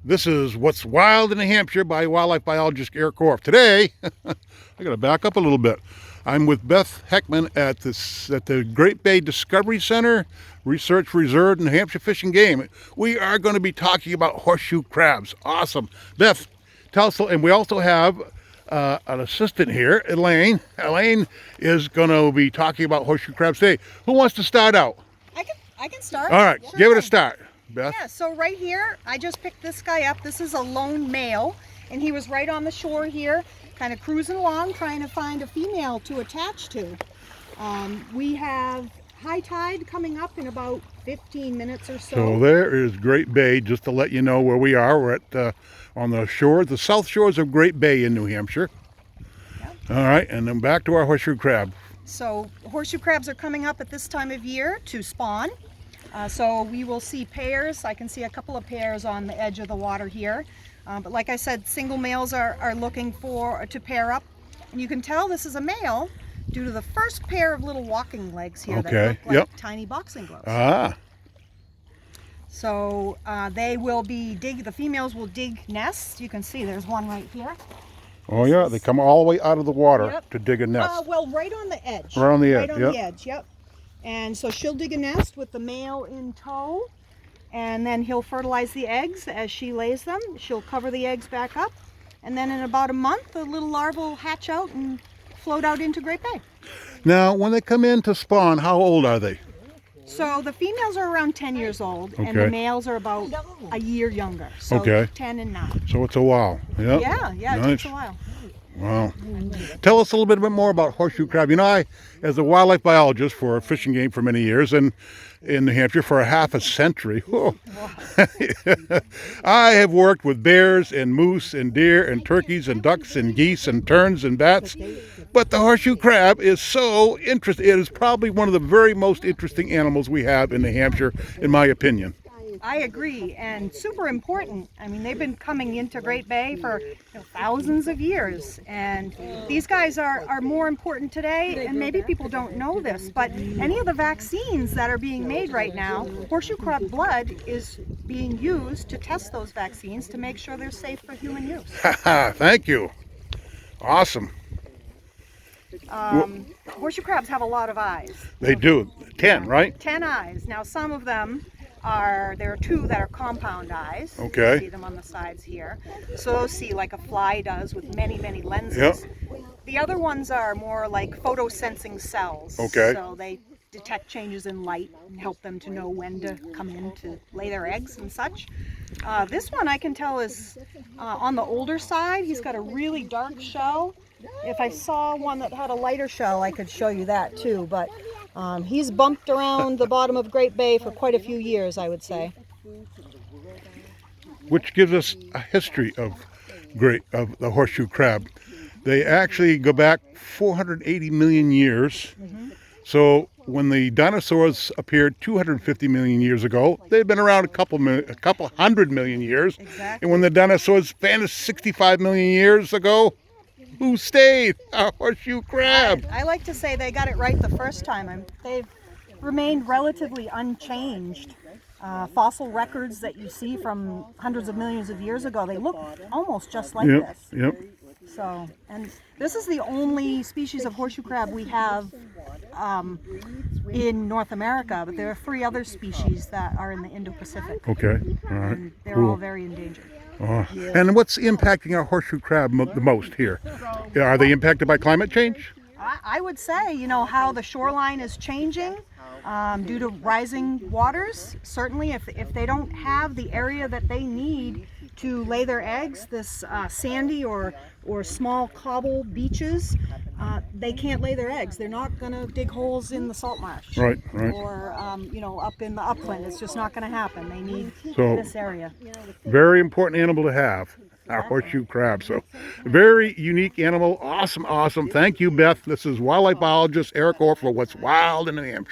This is What's Wild in New Hampshire by wildlife biologist Eric Korf. Today, I got to back up a little bit. I'm with Beth Heckman at the Great Bay Discovery Center, Research Reserve, New Hampshire Fish and Game. We are going to be talking about horseshoe crabs. Awesome. Beth, tell us, and we also have an assistant here, Elaine. Elaine is going to be talking about horseshoe crabs today. Who wants to start out? I can start. All right, Sure. give it a start, Beth. Yeah, so right here, I just picked this guy up. This is a lone male, and he was right on the shore here, kind of cruising along, trying to find a female to attach to. We have high tide coming up in about 15 minutes or so. So there is Great Bay, just to let you know where we are. We're at on the shore, the south shores of Great Bay in New Hampshire. Yep. All right, and then back to our horseshoe crab. So horseshoe crabs are coming up at this time of year to spawn. So we will see pairs. I can see a couple of pairs on the edge of the water here. But like I said, single males are looking to pair up. And you can tell this is a male due to the first pair of little walking legs here that look like tiny boxing gloves. Ah. So they will be the females will dig nests. You can see there's one right here. Oh yeah, they come all the way out of the water to dig a nest. Well, right on the edge. Right on the edge, Right on the edge, yep. And so she'll dig a nest with the male in tow, and then he'll fertilize the eggs as she lays them. She'll cover the eggs back up, and then in about a month, the little larva will hatch out and float out into Great Bay. Now, when they come in to spawn, how old are they? So the females are around 10 years old, and the males are about a year younger. So 10 and 9. So it's a while. Yep. Yeah, it takes a while. Wow. Tell us a little bit more about horseshoe crab. You know, I, as a wildlife biologist for Fish and Game for many years, and in New Hampshire for a half a century, I have worked with bears and moose and deer and turkeys and ducks and geese and terns and bats. But the horseshoe crab is so interesting. It is probably one of the very most interesting animals we have in New Hampshire, in my opinion. I agree, and super important. I mean, they've been coming into Great Bay for thousands of years, and these guys are more important today, and maybe people don't know this, but any of the vaccines that are being made right now, horseshoe crab blood is being used to test those vaccines to make sure they're safe for human use. Thank you. Awesome. Horseshoe crabs have a lot of eyes. They do. 10, right? 10 eyes. Now, some of them there are 2 that are compound eyes. Okay. You see them on the sides here. So those see like a fly does with many, many lenses. Yep. The other ones are more like photosensing cells. Okay. So they detect changes in light and help them to know when to come in to lay their eggs and such. This one I can tell is on the older side. He's got a really dark shell. If I saw one that had a lighter shell, I could show you that too. But he's bumped around the bottom of Great Bay for quite a few years, I would say. Which gives us a history of the horseshoe crab. They actually go back 480 million years. So when the dinosaurs appeared 250 million years ago, they've been around a couple 100 million years. Exactly. And when the dinosaurs vanished 65 million years ago, who stayed? A horseshoe crab. I like to say they got it right the first time. They've remained relatively unchanged. Fossil records that you see from hundreds of millions of years ago, they look almost just like this. Yep. So, and this is the only species of horseshoe crab we have in North America, but there are 3 other species that are in the Indo-Pacific. Okay. All right. And they're all very endangered. And what's impacting our horseshoe crab the most here? Are they impacted by climate change? I would say, how the shoreline is changing due to rising waters. Certainly, if they don't have the area that they need to lay their eggs, this sandy or small cobble beaches, they can't lay their eggs. They're not going to dig holes in the salt marsh. Right. Or, up in the upland. It's just not going to happen. They need this area. Very important animal to have, our horseshoe crab. So, very unique animal. Awesome. Thank you, Beth. This is wildlife biologist Eric Korf for What's Wild in New Hampshire.